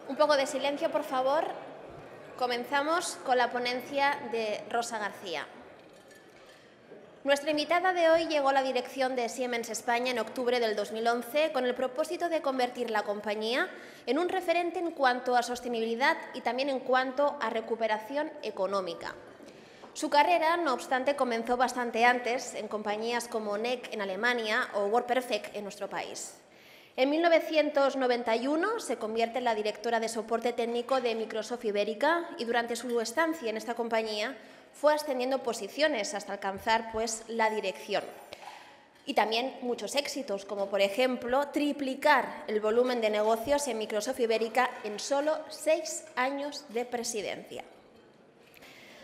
Un poco de silencio, por favor. Comenzamos con la ponencia de Rosa García. Nuestra invitada de hoy llegó a la dirección de Siemens España en octubre del 2011 con el propósito de convertir la compañía en un referente en cuanto a sostenibilidad y también en cuanto a recuperación económica. Su carrera, no obstante, comenzó bastante antes en compañías como NEC en Alemania o WordPerfect en nuestro país. En 1991 se convierte en la directora de soporte técnico de Microsoft Ibérica y durante su estancia en esta compañía fue ascendiendo posiciones hasta alcanzar la dirección. Y también muchos éxitos, como por ejemplo triplicar el volumen de negocios en Microsoft Ibérica en solo 6 años de presidencia.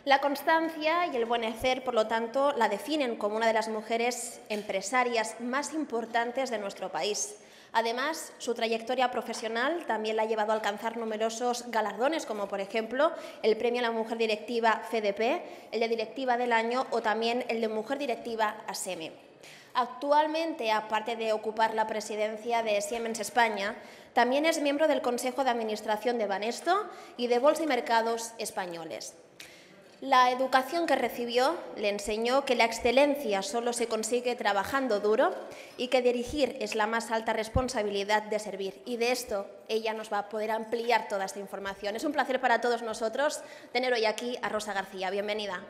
La constancia y el buen hacer, por lo tanto, la definen como una de las mujeres empresarias más importantes de nuestro país. Además, su trayectoria profesional también la ha llevado a alcanzar numerosos galardones, como por ejemplo el Premio a la Mujer Directiva FDP, el de Directiva del Año o también el de Mujer Directiva ASEME. Actualmente, aparte de ocupar la presidencia de Siemens España, también es miembro del Consejo de Administración de Banesto y de Bolsa y Mercados Españoles. La educación que recibió le enseñó que la excelencia solo se consigue trabajando duro y que dirigir es la más alta responsabilidad de servir. Y de esto ella nos va a poder ampliar toda esta información. Es un placer para todos nosotros tener hoy aquí a Rosa García. Bienvenida.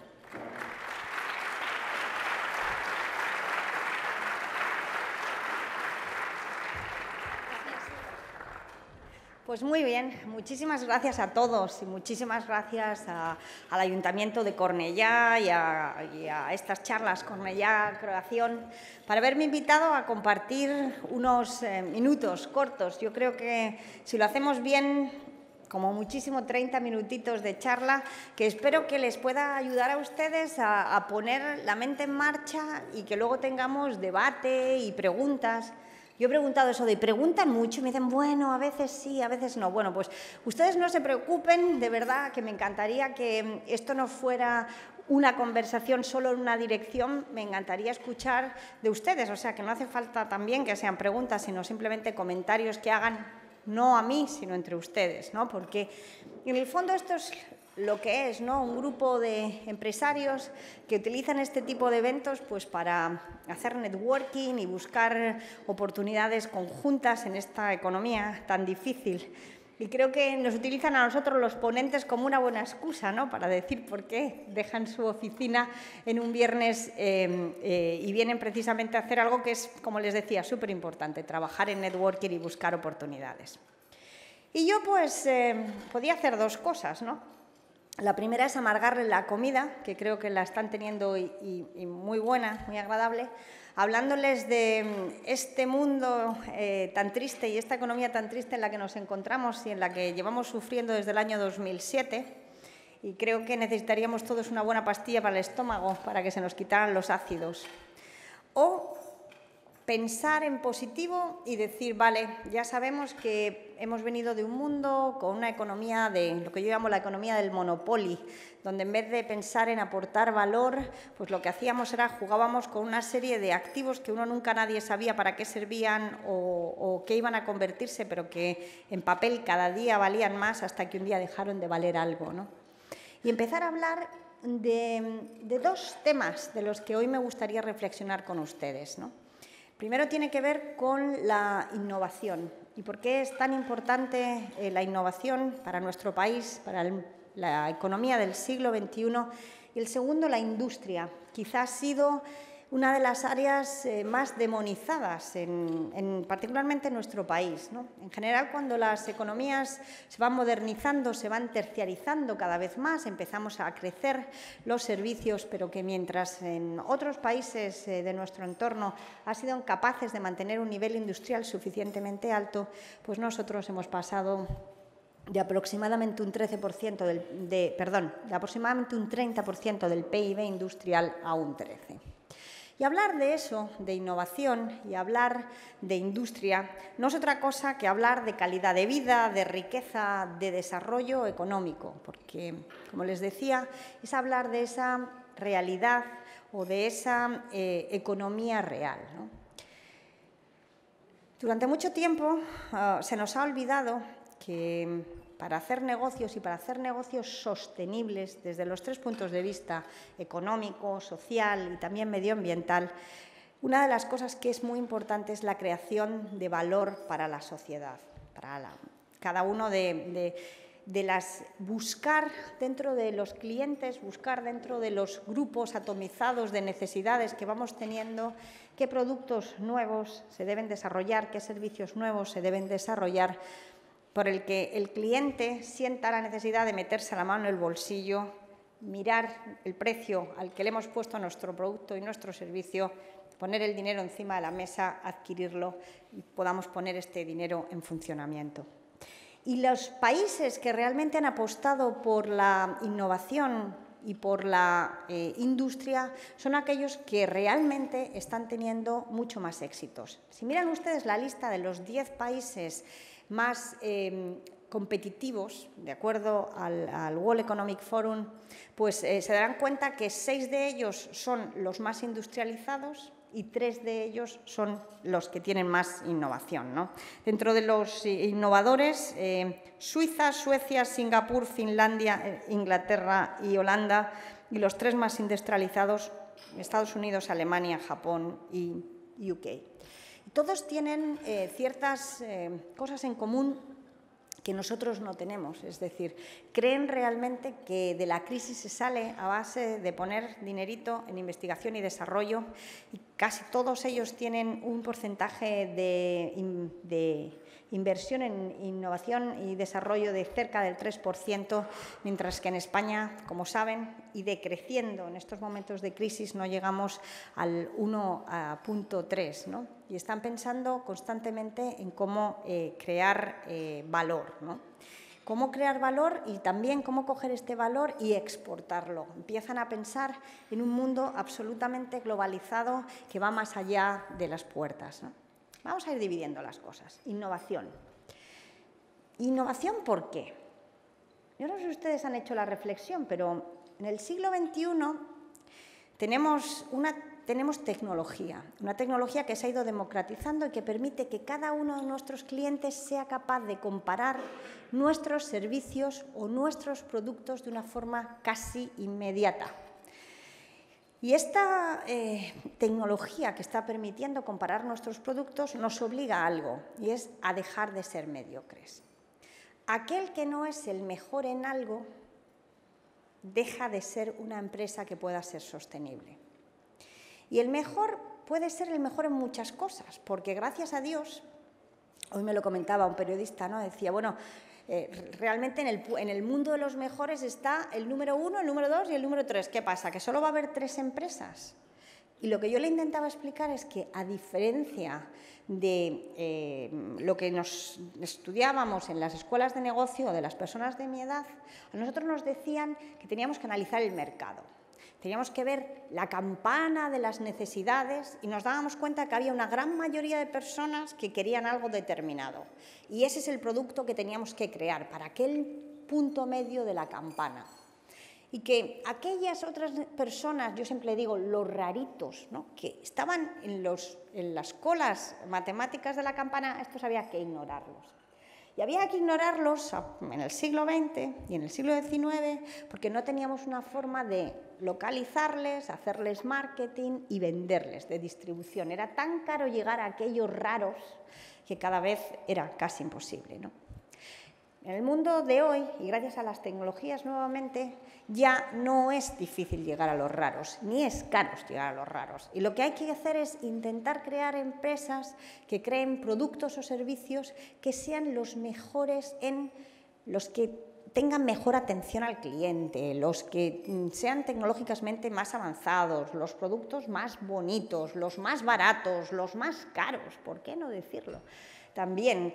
Pues muy bien, muchísimas gracias a todos y muchísimas gracias al Ayuntamiento de Cornellá y a estas charlas Cornellá Creación para haberme invitado a compartir unos minutos cortos. Yo creo que si lo hacemos bien, como muchísimo 30 minutitos de charla, que espero que les pueda ayudar a ustedes a poner la mente en marcha y que luego tengamos debate y preguntas. Yo he preguntado eso de ¿preguntan mucho? Y me dicen, bueno, a veces sí, a veces no. Bueno, pues ustedes no se preocupen, de verdad que me encantaría que esto no fuera una conversación solo en una dirección, me encantaría escuchar de ustedes, o sea, que no hace falta también que sean preguntas, sino simplemente comentarios que hagan, no a mí, sino entre ustedes, ¿no? Porque en el fondo esto es lo que es, ¿no? Un grupo de empresarios que utilizan este tipo de eventos pues, para hacer networking y buscar oportunidades conjuntas en esta economía tan difícil. Y creo que nos utilizan a nosotros los ponentes como una buena excusa, ¿no? Para decir por qué dejan su oficina en un viernes y vienen precisamente a hacer algo que es, como les decía, súper importante, trabajar en networking y buscar oportunidades. Y yo pues podía hacer dos cosas, ¿no? La primera es amargarle la comida, que creo que la están teniendo y muy buena, muy agradable, hablándoles de este mundo tan triste y esta economía tan triste en la que nos encontramos y en la que llevamos sufriendo desde el año 2007. Y creo que necesitaríamos todos una buena pastilla para el estómago para que se nos quitaran los ácidos. O pensar en positivo y decir, vale, ya sabemos que hemos venido de un mundo con una economía de lo que yo llamo la economía del monopoly, donde en vez de pensar en aportar valor, pues lo que hacíamos era jugábamos con una serie de activos que nadie sabía para qué servían o qué iban a convertirse, pero que en papel cada día valían más hasta que un día dejaron de valer algo, ¿no? Y empezar a hablar de dos temas de los que hoy me gustaría reflexionar con ustedes, ¿no? Primero tiene que ver con la innovación y por qué es tan importante la innovación para nuestro país, para la economía del siglo XXI. Y el segundo, la industria. Quizás ha sido una de las áreas más demonizadas, particularmente en nuestro país, ¿no? En general, cuando las economías se van modernizando, se van terciarizando cada vez más, empezamos a crecer los servicios, pero que mientras en otros países de nuestro entorno han sido capaces de mantener un nivel industrial suficientemente alto, pues nosotros hemos pasado de aproximadamente un 13% de aproximadamente un 30% del PIB industrial a un 13%. Y hablar de eso, de innovación y hablar de industria, no es otra cosa que hablar de calidad de vida, de riqueza, de desarrollo económico, porque, como les decía, es hablar de esa realidad o de esa economía real, ¿no? Durante mucho tiempo se nos ha olvidado que para hacer negocios y para hacer negocios sostenibles desde los 3 puntos de vista, económico, social y también medioambiental, una de las cosas que es muy importante es la creación de valor para la sociedad, para cada uno buscar dentro de los clientes, buscar dentro de los grupos atomizados de necesidades que vamos teniendo, qué productos nuevos se deben desarrollar, qué servicios nuevos se deben desarrollar, por el que el cliente sienta la necesidad de meterse la mano en el bolsillo, mirar el precio al que le hemos puesto nuestro producto y nuestro servicio, poner el dinero encima de la mesa, adquirirlo y podamos poner este dinero en funcionamiento. Y los países que realmente han apostado por la innovación y por la industria son aquellos que realmente están teniendo mucho más éxitos. Si miran ustedes la lista de los 10 países más competitivos, de acuerdo al World Economic Forum, pues se darán cuenta que 6 de ellos son los más industrializados y 3 de ellos son los que tienen más innovación, ¿no? Dentro de los innovadores, Suiza, Suecia, Singapur, Finlandia, Inglaterra y Holanda, y los 3 más industrializados, Estados Unidos, Alemania, Japón y UK. Y todos tienen ciertas cosas en común que nosotros no tenemos, es decir, creen realmente que de la crisis se sale a base de poner dinerito en investigación y desarrollo, y casi todos ellos tienen un porcentaje de inversión en innovación y desarrollo de cerca del 3%, mientras que en España, como saben, y decreciendo en estos momentos de crisis, no llegamos al 1,3%, ¿no? Y están pensando constantemente en cómo crear valor, ¿no? Cómo crear valor y también cómo coger este valor y exportarlo. Empiezan a pensar en un mundo absolutamente globalizado que va más allá de las puertas, ¿no? Vamos a ir dividiendo las cosas. Innovación. ¿Innovación por qué? Yo no sé si ustedes han hecho la reflexión, pero en el siglo XXI tenemos tecnología, una tecnología que se ha ido democratizando y que permite que cada uno de nuestros clientes sea capaz de comparar nuestros servicios o nuestros productos de una forma casi inmediata. Y esta tecnología que está permitiendo comparar nuestros productos nos obliga a algo, y es a dejar de ser mediocres. Aquel que no es el mejor en algo deja de ser una empresa que pueda ser sostenible. Y el mejor puede ser el mejor en muchas cosas, porque gracias a Dios, hoy me lo comentaba un periodista, ¿no? Decía, bueno, realmente en el mundo de los mejores está el número 1, el número 2 y el número 3. ¿Qué pasa? ¿Que solo va a haber 3 empresas? Y lo que yo le intentaba explicar es que, a diferencia de lo que nos estudiábamos en las escuelas de negocio o de las personas de mi edad, a nosotros nos decían que teníamos que analizar el mercado. Teníamos que ver la campana de las necesidades y nos dábamos cuenta que había una gran mayoría de personas que querían algo determinado. Y ese es el producto que teníamos que crear para aquel punto medio de la campana. Y que aquellas otras personas, yo siempre digo, los raritos, ¿no?, que estaban en las colas matemáticas de la campana, estos había que ignorarlos. Y había que ignorarlos en el siglo XX y en el siglo XIX porque no teníamos una forma de localizarles, hacerles marketing y venderles, de distribución. Era tan caro llegar a aquellos raros que cada vez era casi imposible, ¿no? En el mundo de hoy, y gracias a las tecnologías nuevamente, ya no es difícil llegar a los raros, ni es caro llegar a los raros. Y lo que hay que hacer es intentar crear empresas que creen productos o servicios que sean los mejores los que tengan mejor atención al cliente, los que sean tecnológicamente más avanzados, los productos más bonitos, los más baratos, los más caros, ¿por qué no decirlo? También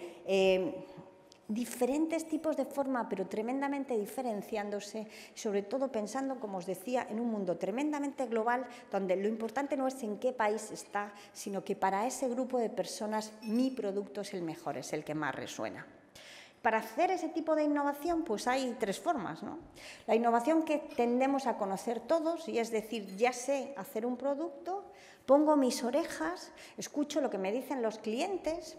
diferentes tipos de forma, pero tremendamente diferenciándose, sobre todo pensando, como os decía, en un mundo tremendamente global, donde lo importante no es en qué país está, sino que para ese grupo de personas mi producto es el mejor, es el que más resuena. Para hacer ese tipo de innovación, pues hay 3 formas, ¿no? La innovación que tendemos a conocer todos, y es decir, ya sé hacer un producto, pongo mis orejas, escucho lo que me dicen los clientes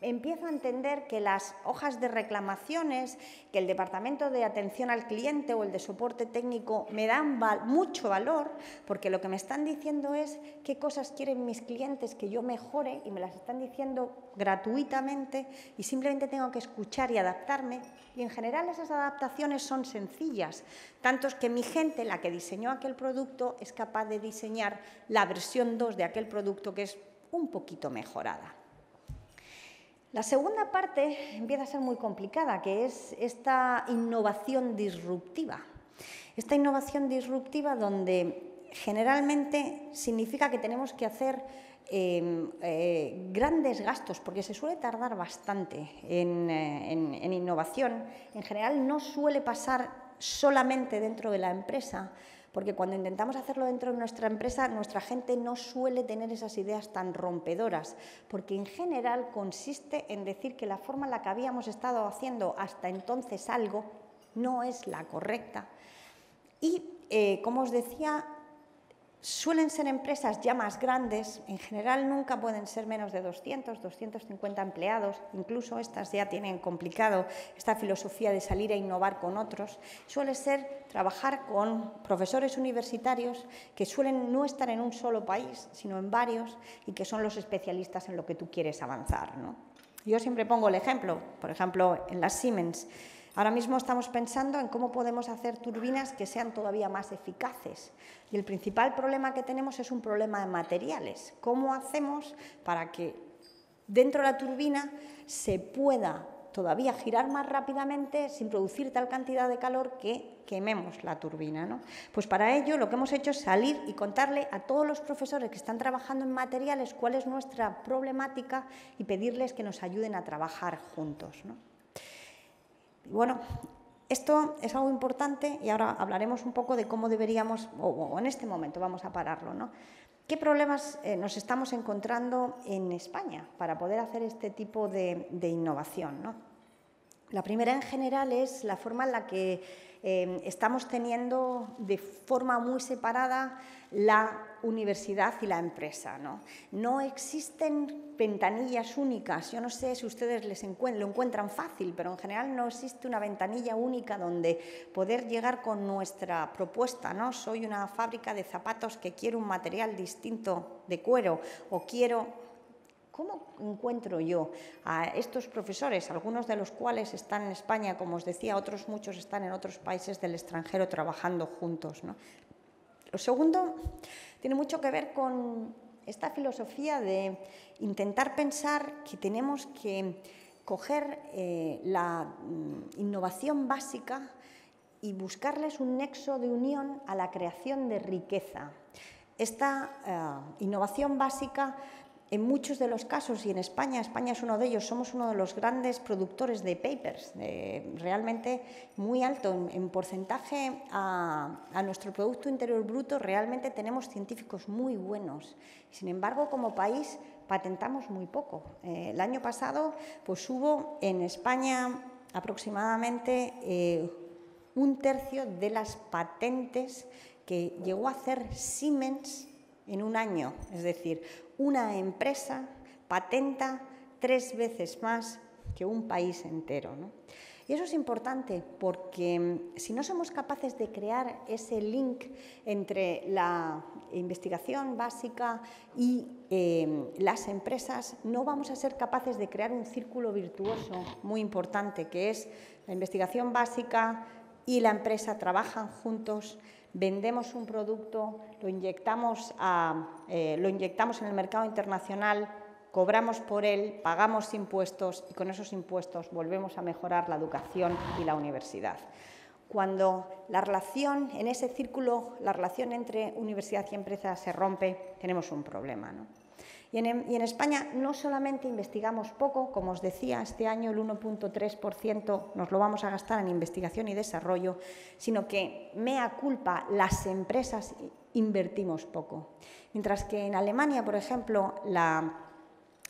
empiezo a entender que las hojas de reclamaciones, que el departamento de atención al cliente o el de soporte técnico me dan mucho valor, porque lo que me están diciendo es qué cosas quieren mis clientes que yo mejore y me las están diciendo gratuitamente y simplemente tengo que escuchar y adaptarme. Y en general esas adaptaciones son sencillas, tanto es que mi gente, la que diseñó aquel producto, es capaz de diseñar la versión 2 de aquel producto que es un poquito mejorada. La segunda parte empieza a ser muy complicada, que es esta innovación disruptiva. Esta innovación disruptiva donde generalmente significa que tenemos que hacer grandes gastos, porque se suele tardar bastante en innovación. En general no suele pasar solamente dentro de la empresa, porque cuando intentamos hacerlo dentro de nuestra empresa, nuestra gente no suele tener esas ideas tan rompedoras, porque en general consiste en decir que la forma en la que habíamos estado haciendo hasta entonces algo no es la correcta. Y, como os decía, suelen ser empresas ya más grandes, en general nunca pueden ser menos de 200, 250 empleados, incluso estas ya tienen complicado esta filosofía de salir a innovar con otros. Suele ser trabajar con profesores universitarios que suelen no estar en un solo país, sino en varios, y que son los especialistas en lo que tú quieres avanzar, ¿no? Yo siempre pongo el ejemplo, por ejemplo, en las Siemens. Ahora mismo estamos pensando en cómo podemos hacer turbinas que sean todavía más eficaces. Y el principal problema que tenemos es un problema de materiales. ¿Cómo hacemos para que dentro de la turbina se pueda todavía girar más rápidamente sin producir tal cantidad de calor que quememos la turbina, ¿no? Pues para ello lo que hemos hecho es salir y contarle a todos los profesores que están trabajando en materiales cuál es nuestra problemática y pedirles que nos ayuden a trabajar juntos, ¿no? Bueno, esto es algo importante y ahora hablaremos un poco de cómo deberíamos, o en este momento vamos a pararlo, ¿no? ¿Qué problemas nos estamos encontrando en España para poder hacer este tipo de innovación, ¿no? La primera en general es la forma en la que estamos teniendo de forma muy separada la universidad y la empresa, ¿no? No existen ventanillas únicas. Yo no sé si ustedes lo encuentran fácil, pero en general no existe una ventanilla única donde poder llegar con nuestra propuesta, ¿no? Soy una fábrica de zapatos que quiero un material distinto de cuero o quiero... ¿Cómo encuentro yo a estos profesores, algunos de los cuales están en España, como os decía, otros muchos están en otros países del extranjero trabajando juntos, ¿no? Lo segundo tiene mucho que ver con esta filosofía de intentar pensar que tenemos que coger la innovación básica y buscarles un nexo de unión a la creación de riqueza. Esta innovación básica, en muchos de los casos, y en España es uno de ellos, somos uno de los grandes productores de papers, realmente muy alto en porcentaje a nuestro Producto Interior Bruto, realmente tenemos científicos muy buenos. Sin embargo, como país, patentamos muy poco. El año pasado pues, hubo en España aproximadamente un tercio de las patentes que llegó a hacer Siemens en un año, es decir, una empresa patenta 3 veces más que un país entero, ¿no? Y eso es importante porque si no somos capaces de crear ese link entre la investigación básica y las empresas, no vamos a ser capaces de crear un círculo virtuoso muy importante, que es la investigación básica y la empresa trabajan juntos. Vendemos un producto, lo inyectamos en el mercado internacional, cobramos por él, pagamos impuestos y con esos impuestos volvemos a mejorar la educación y la universidad. Cuando la relación, en ese círculo, la relación entre universidad y empresa se rompe, tenemos un problema, ¿no? Y en España no solamente investigamos poco, como os decía, este año el 1,3% nos lo vamos a gastar en investigación y desarrollo, sino que, mea culpa, las empresas invertimos poco. Mientras que en Alemania, por ejemplo, la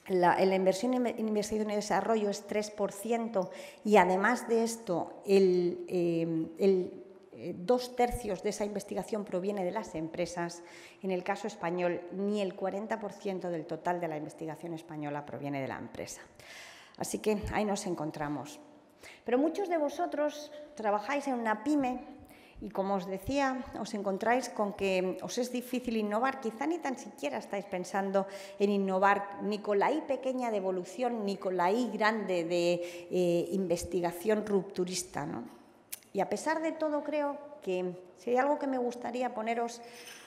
inversión en investigación y desarrollo es 3% y además de esto, 2/3 de esa investigación proviene de las empresas. En el caso español, ni el 40% del total de la investigación española proviene de la empresa. Así que ahí nos encontramos. Pero muchos de vosotros trabajáis en una pyme y, como os decía, os encontráis con que os es difícil innovar. Quizá ni tan siquiera estáis pensando en innovar ni con la I pequeña de evolución ni con la I grande de investigación rupturista, ¿no? Y a pesar de todo, creo que si hay algo que me gustaría poneros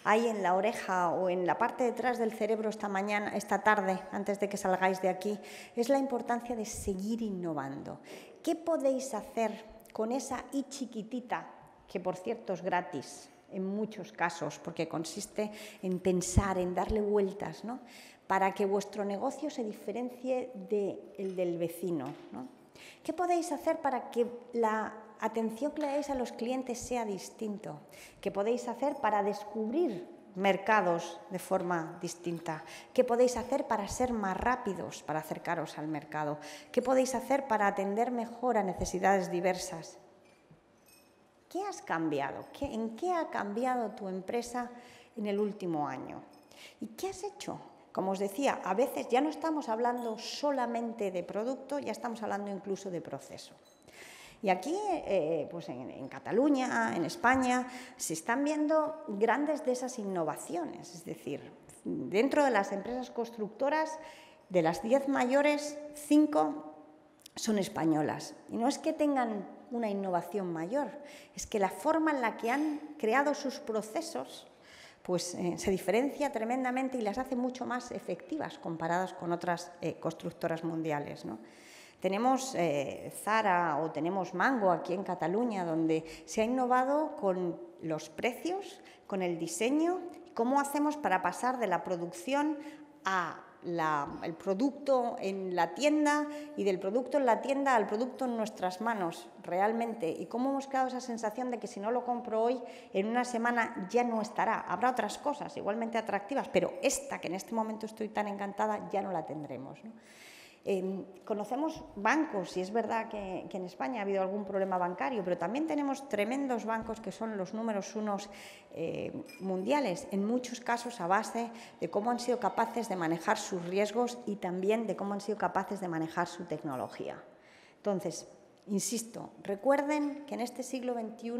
ahí en la oreja o en la parte detrás del cerebro esta tarde, antes de que salgáis de aquí, es la importancia de seguir innovando. ¿Qué podéis hacer con esa I chiquitita, que por cierto es gratis en muchos casos, porque consiste en pensar, en darle vueltas, ¿no?, para que vuestro negocio se diferencie del vecino, ¿no? ¿Qué podéis hacer para que la atención que le dais a los clientes sea distinto? ¿Qué podéis hacer para descubrir mercados de forma distinta? ¿Qué podéis hacer para ser más rápidos, para acercaros al mercado? ¿Qué podéis hacer para atender mejor a necesidades diversas? ¿Qué has cambiado? ¿En qué ha cambiado tu empresa en el último año? ¿Y qué has hecho? Como os decía, a veces ya no estamos hablando solamente de producto, ya estamos hablando incluso de proceso. Y aquí, pues en Cataluña, en España, se están viendo grandes de esas innovaciones. Es decir, dentro de las empresas constructoras, de las 10 mayores, 5 son españolas. Y no es que tengan una innovación mayor, es que la forma en la que han creado sus procesos pues se diferencia tremendamente y las hace mucho más efectivas comparadas con otras constructoras mundiales, ¿no? Tenemos Zara o tenemos Mango aquí en Cataluña, donde se ha innovado con los precios, con el diseño, cómo hacemos para pasar de la producción al producto en la tienda y del producto en la tienda al producto en nuestras manos realmente, y cómo hemos creado esa sensación de que si no lo compro hoy, en una semana ya no estará. Habrá otras cosas igualmente atractivas, pero esta que en este momento estoy tan encantada ya no la tendremos, ¿no? Conocemos bancos y es verdad que en España ha habido algún problema bancario, pero también tenemos tremendos bancos que son los números unos mundiales, en muchos casos a base de cómo han sido capaces de manejar sus riesgos y también de cómo han sido capaces de manejar su tecnología. Entonces, insisto, recuerden que en este siglo XXI,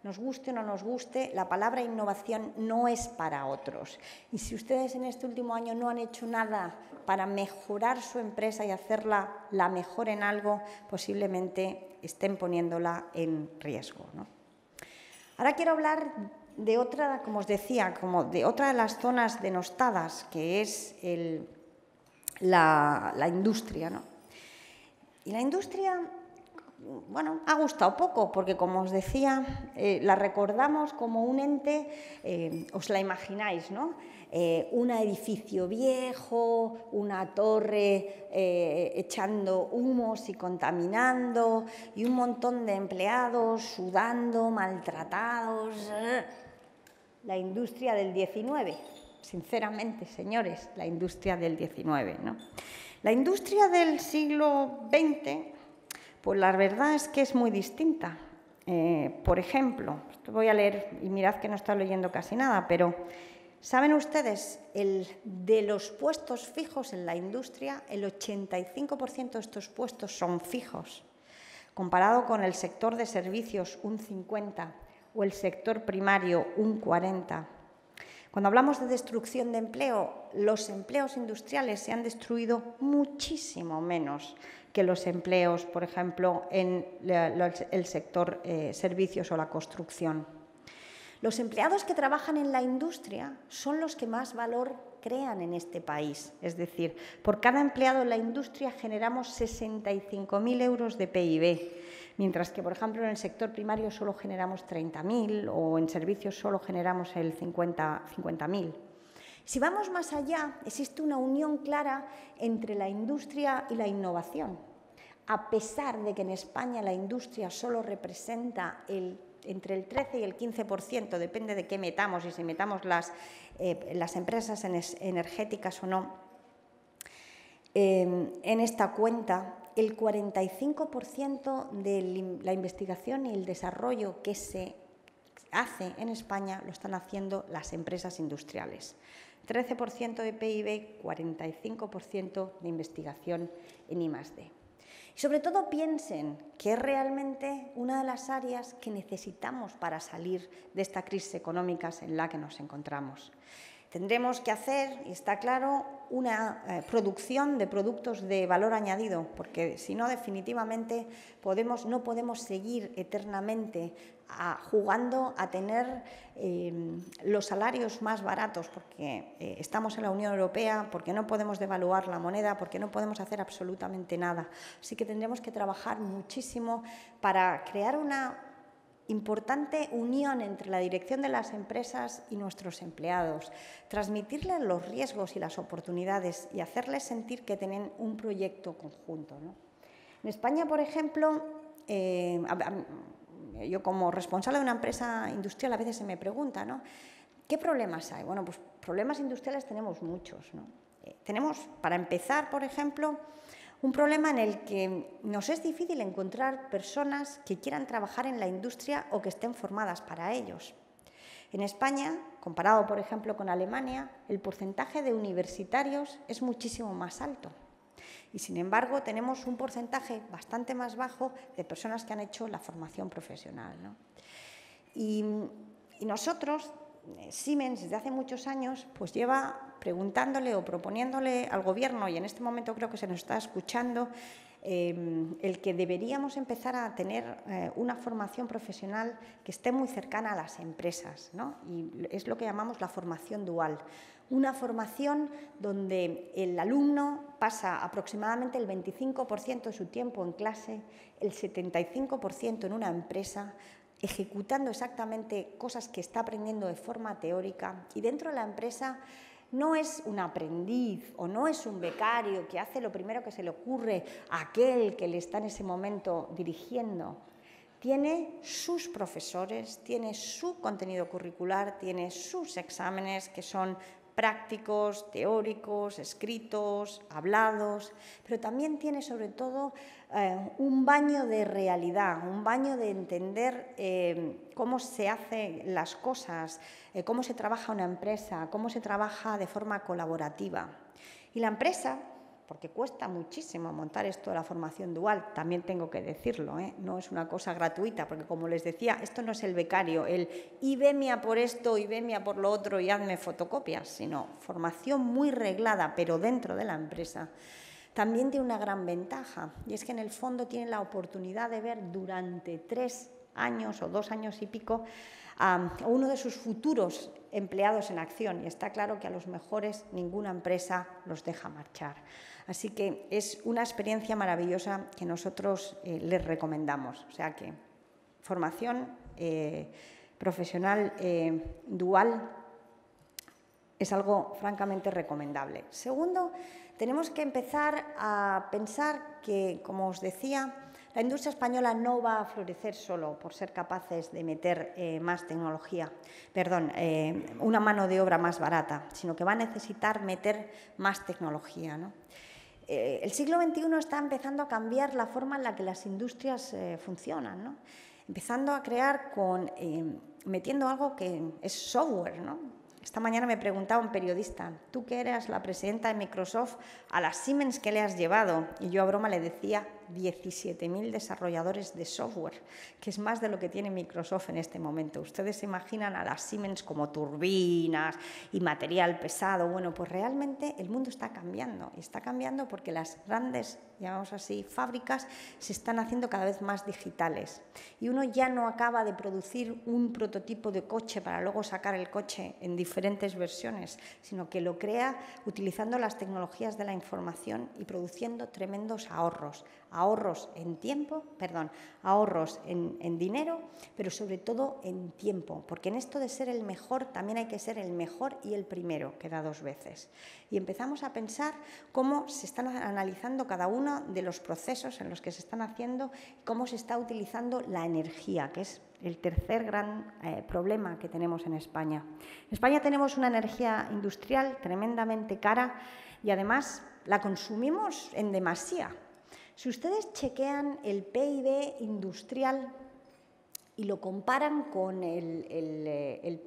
nos guste o no nos guste, la palabra innovación no es para otros. Y si ustedes en este último año no han hecho nada para mejorar su empresa y hacerla la mejor en algo, posiblemente estén poniéndola en riesgo, ¿no? Ahora quiero hablar de otra, como os decía, como de otra de las zonas denostadas, que es la industria, ¿no? Y la industria, bueno, ha gustado poco, porque como os decía, la recordamos como un ente, os la imagináis, ¿no? Un edificio viejo, una torre echando humos y contaminando, y un montón de empleados sudando, maltratados. La industria del 19, sinceramente, señores, la industria del 19, ¿no? La industria del siglo XX, pues la verdad es que es muy distinta. Por ejemplo, esto voy a leer, y mirad que no estoy leyendo casi nada, pero ¿saben ustedes de los puestos fijos en la industria? El 85% de estos puestos son fijos, comparado con el sector de servicios un 50% o el sector primario un 40%. Cuando hablamos de destrucción de empleo, los empleos industriales se han destruido muchísimo menos que los empleos, por ejemplo, en el sector servicios o la construcción. Los empleados que trabajan en la industria son los que más valor crean en este país. Es decir, por cada empleado en la industria generamos 65.000 euros de PIB. Mientras que, por ejemplo, en el sector primario solo generamos 30.000 o en servicios solo generamos el 50.000. Si vamos más allá, existe una unión clara entre la industria y la innovación. A pesar de que en España la industria solo representa entre el 13 y el 15%, depende de qué metamos y si metamos las empresas energéticas o no, en esta cuenta, el 45% de la investigación y el desarrollo que se hace en España lo están haciendo las empresas industriales. 13% de PIB, 45% de investigación en I+D. Y sobre todo piensen que es realmente una de las áreas que necesitamos para salir de esta crisis económica en la que nos encontramos. Tendremos que hacer, y está claro, una producción de productos de valor añadido, porque si no, definitivamente no podemos seguir eternamente jugando a tener los salarios más baratos, porque estamos en la Unión Europea, porque no podemos devaluar la moneda, porque no podemos hacer absolutamente nada. Así que tendremos que trabajar muchísimo para crear una importante unión entre la dirección de las empresas y nuestros empleados, transmitirles los riesgos y las oportunidades y hacerles sentir que tienen un proyecto conjunto, ¿no? En España, por ejemplo, yo como responsable de una empresa industrial a veces se me pregunta, ¿no?, ¿qué problemas hay? Bueno, pues problemas industriales tenemos muchos, ¿no? Tenemos, para empezar, por ejemplo, un problema en el que nos es difícil encontrar personas que quieran trabajar en la industria o que estén formadas para ellos. En España, comparado, por ejemplo, con Alemania, el porcentaje de universitarios es muchísimo más alto. Y, sin embargo, tenemos un porcentaje bastante más bajo de personas que han hecho la formación profesional, ¿no? Y nosotros, Siemens, desde hace muchos años, pues lleva preguntándole o proponiéndole al Gobierno, y en este momento creo que se nos está escuchando, el que deberíamos empezar a tener una formación profesional que esté muy cercana a las empresas, ¿no? Y es lo que llamamos la formación dual. Una formación donde el alumno pasa aproximadamente el 25% de su tiempo en clase, el 75% en una empresa, ejecutando exactamente cosas que está aprendiendo de forma teórica, y dentro de la empresa no es un aprendiz o no es un becario que hace lo primero que se le ocurre a aquel que le está en ese momento dirigiendo. Tiene sus profesores, tiene su contenido curricular, tiene sus exámenes que son prácticos, teóricos, escritos, hablados, pero también tiene sobre todo un baño de realidad, un baño de entender cómo se hacen las cosas, cómo se trabaja una empresa, cómo se trabaja de forma colaborativa. Y la empresa, porque cuesta muchísimo montar esto de la formación dual, también tengo que decirlo, no es una cosa gratuita, porque como les decía, esto no es el becario, el y veme a por esto y veme a por lo otro y hazme fotocopias, sino formación muy reglada, pero dentro de la empresa. También tiene una gran ventaja, y es que en el fondo tienen la oportunidad de ver durante 3 años o 2 años y pico a uno de sus futuros empleados en acción, y está claro que a los mejores ninguna empresa los deja marchar. Así que es una experiencia maravillosa que nosotros les recomendamos. O sea que formación profesional dual es algo francamente recomendable. Segundo, tenemos que empezar a pensar que, como os decía, la industria española no va a florecer solo por ser capaces de meter más tecnología, una mano de obra más barata, sino que va a necesitar meter más tecnología, ¿no? El siglo XXI está empezando a cambiar la forma en la que las industrias funcionan, ¿no? Empezando a crear metiendo algo que es software, ¿no? Esta mañana me preguntaba un periodista, tú que eras la presidenta de Microsoft, a la Siemens ¿qué le has llevado? Y yo a broma le decía 17.000 desarrolladores de software, que es más de lo que tiene Microsoft en este momento. Ustedes se imaginan a las Siemens como turbinas y material pesado. Bueno, pues realmente el mundo está cambiando, y está cambiando porque las grandes, llamamos así, fábricas se están haciendo cada vez más digitales. Y uno ya no acaba de producir un prototipo de coche para luego sacar el coche en diferentes versiones, sino que lo crea utilizando las tecnologías de la información y produciendo tremendos ahorros. Ahorros en tiempo, ahorros en dinero, pero sobre todo en tiempo, porque en esto de ser el mejor también hay que ser el mejor y el primero, que da 2 veces. Y empezamos a pensar cómo se están analizando cada uno de los procesos en los que se están haciendo, cómo se está utilizando la energía, que es el tercer gran problema que tenemos en España. En España tenemos una energía industrial tremendamente cara y además la consumimos en demasía. Si ustedes chequean el PIB industrial y lo comparan con el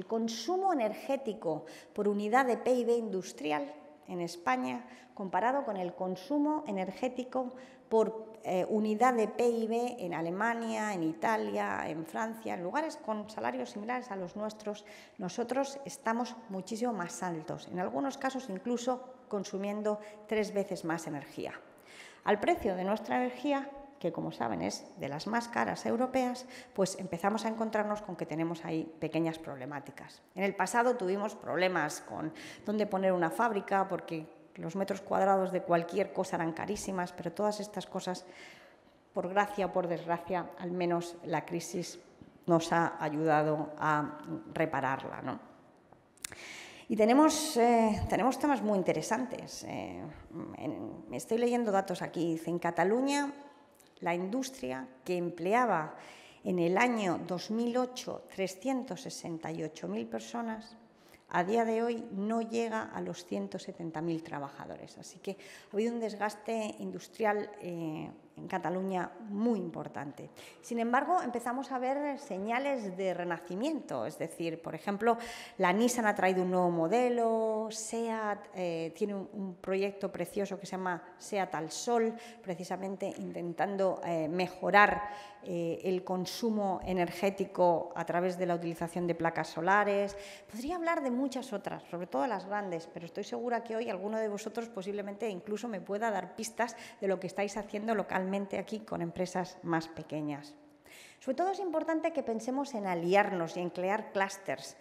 consumo energético por unidad de PIB industrial en España, comparado con el consumo energético por unidad de PIB en Alemania, en Italia, en Francia, en lugares con salarios similares a los nuestros, nosotros estamos muchísimo más altos, en algunos casos incluso consumiendo 3 veces más energía. Al precio de nuestra energía, que como saben es de las más caras europeas, pues empezamos a encontrarnos con que tenemos ahí pequeñas problemáticas. En el pasado tuvimos problemas con dónde poner una fábrica porque los metros cuadrados de cualquier cosa eran carísimas, pero todas estas cosas, por gracia o por desgracia, al menos la crisis nos ha ayudado a repararla, ¿no? Y tenemos temas muy interesantes. Estoy leyendo datos aquí. Dice, en Cataluña, la industria que empleaba en el año 2008 368.000 personas, a día de hoy no llega a los 170.000 trabajadores. Así que ha habido un desgaste industrial en Cataluña muy importante. Sin embargo, empezamos a ver señales de renacimiento. Es decir, por ejemplo, la Nissan ha traído un nuevo modelo, SEAT tiene un proyecto precioso que se llama SEAT al Sol, precisamente intentando mejorar el consumo energético a través de la utilización de placas solares. Podría hablar de muchas otras, sobre todo las grandes, pero estoy segura que hoy alguno de vosotros posiblemente incluso me pueda dar pistas de lo que estáis haciendo localmente aquí con empresas más pequeñas. Sobre todo es importante que pensemos en aliarnos y en crear clústeres,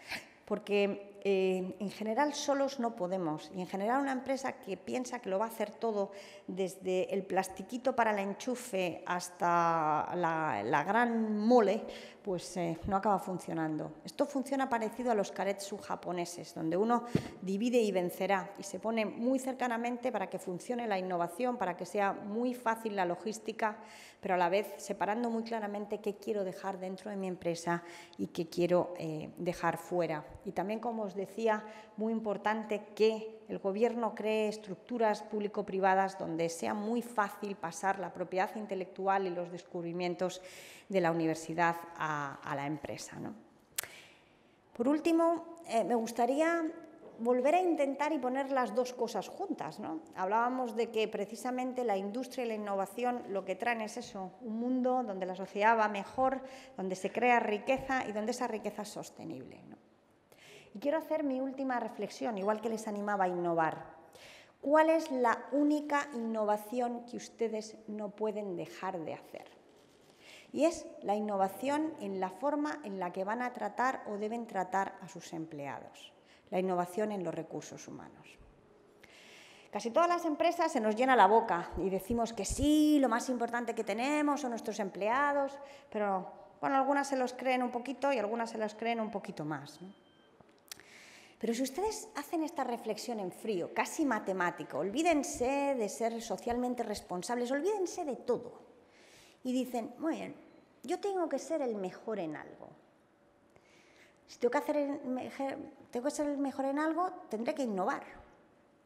porque en general solos no podemos, y en general una empresa que piensa que lo va a hacer todo, desde el plastiquito para el enchufe hasta la gran mole, pues no acaba funcionando. Esto funciona parecido a los karetsu japoneses, donde uno divide y vencerá, y se pone muy cercanamente para que funcione la innovación, para que sea muy fácil la logística, pero a la vez separando muy claramente qué quiero dejar dentro de mi empresa y qué quiero dejar fuera. Y también, como os decía, muy importante que el Gobierno cree estructuras público-privadas donde sea muy fácil pasar la propiedad intelectual y los descubrimientos de la universidad a la empresa, ¿no? Por último, me gustaría volver a intentar y poner las dos cosas juntas, ¿no? Hablábamos de que precisamente la industria y la innovación lo que traen es eso, un mundo donde la sociedad va mejor, donde se crea riqueza y donde esa riqueza es sostenible, ¿no? Y quiero hacer mi última reflexión, igual que les animaba a innovar. ¿Cuál es la única innovación que ustedes no pueden dejar de hacer? Y es la innovación en la forma en la que van a tratar o deben tratar a sus empleados. La innovación en los recursos humanos. Casi todas las empresas se nos llena la boca y decimos que sí, lo más importante que tenemos son nuestros empleados, pero bueno, algunas se los creen un poquito y algunas se los creen un poquito más, ¿no? Pero si ustedes hacen esta reflexión en frío, casi matemático, olvídense de ser socialmente responsables, olvídense de todo y dicen, muy bien, yo tengo que ser el mejor en algo. Si tengo que ser el mejor en algo, tendré que innovar.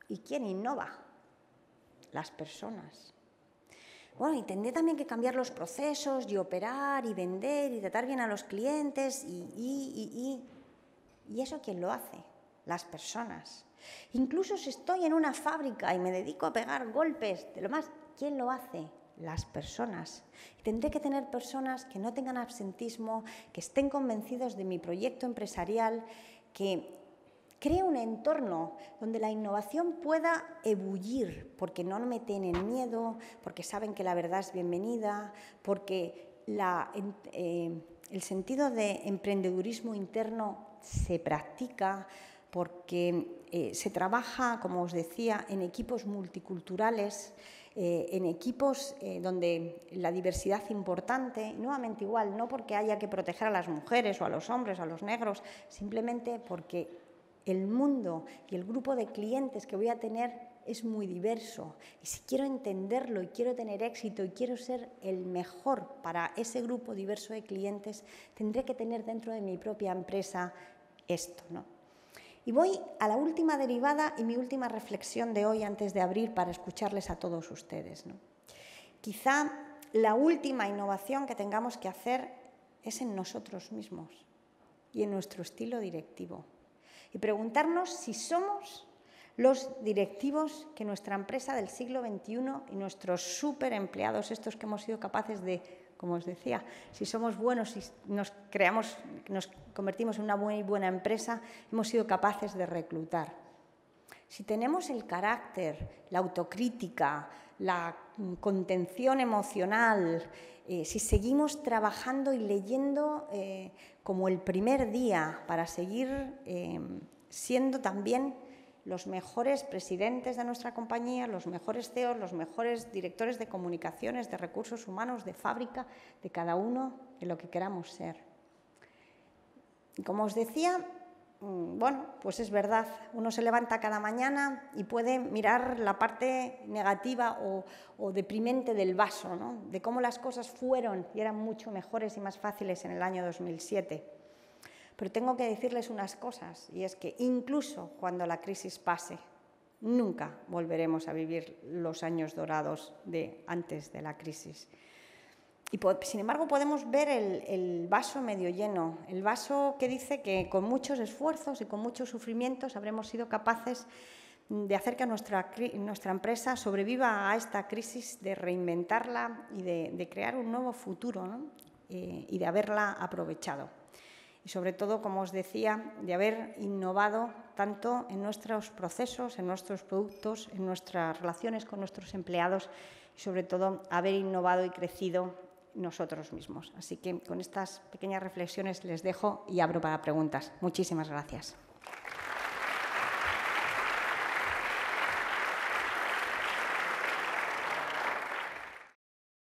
¿Y quién innova? Las personas. Bueno, y tendré también que cambiar los procesos y operar y vender y tratar bien a los clientes ¿Y eso quién lo hace? Las personas. Incluso si estoy en una fábrica y me dedico a pegar golpes de lo más, ¿quién lo hace? Las personas. Tendré que tener personas que no tengan absentismo, que estén convencidos de mi proyecto empresarial, que cree un entorno donde la innovación pueda ebullir, porque no me tienen miedo, porque saben que la verdad es bienvenida, porque el sentido de emprendedurismo interno se practica, porque se trabaja, como os decía, en equipos multiculturales, en equipos donde la diversidad es importante, nuevamente igual, no porque haya que proteger a las mujeres o a los hombres o a los negros, simplemente porque el mundo y el grupo de clientes que voy a tener es muy diverso. Y si quiero entenderlo y quiero tener éxito y quiero ser el mejor para ese grupo diverso de clientes, tendré que tener dentro de mi propia empresa esto, ¿no? Y voy a la última derivada y mi última reflexión de hoy antes de abrir para escucharles a todos ustedes, ¿no? Quizá la última innovación que tengamos que hacer es en nosotros mismos y en nuestro estilo directivo. Y preguntarnos si somos los directivos que nuestra empresa del siglo XXI y nuestros superempleados, estos que hemos sido capaces de, como os decía, si somos buenos, si nos convertimos en una muy buena empresa, hemos sido capaces de reclutar. Si tenemos el carácter, la autocrítica, la contención emocional, si seguimos trabajando y leyendo como el primer día para seguir siendo también los mejores presidentes de nuestra compañía, los mejores CEOs, los mejores directores de comunicaciones, de recursos humanos, de fábrica, de cada uno de lo que queramos ser. Y como os decía, bueno, pues es verdad, uno se levanta cada mañana y puede mirar la parte negativa o deprimente del vaso, ¿no? De cómo las cosas fueron y eran mucho mejores y más fáciles en el año 2007. Pero tengo que decirles unas cosas, y es que incluso cuando la crisis pase, nunca volveremos a vivir los años dorados de antes de la crisis. Y sin embargo podemos ver el vaso medio lleno, el vaso que dice que con muchos esfuerzos y con muchos sufrimientos habremos sido capaces de hacer que nuestra empresa sobreviva a esta crisis, de reinventarla y de crear un nuevo futuro, ¿no? Y de haberla aprovechado. Y sobre todo, como os decía, de haber innovado tanto en nuestros procesos, en nuestros productos, en nuestras relaciones con nuestros empleados y sobre todo haber innovado y crecido nosotros mismos. Así que con estas pequeñas reflexiones les dejo y abro para preguntas. Muchísimas gracias.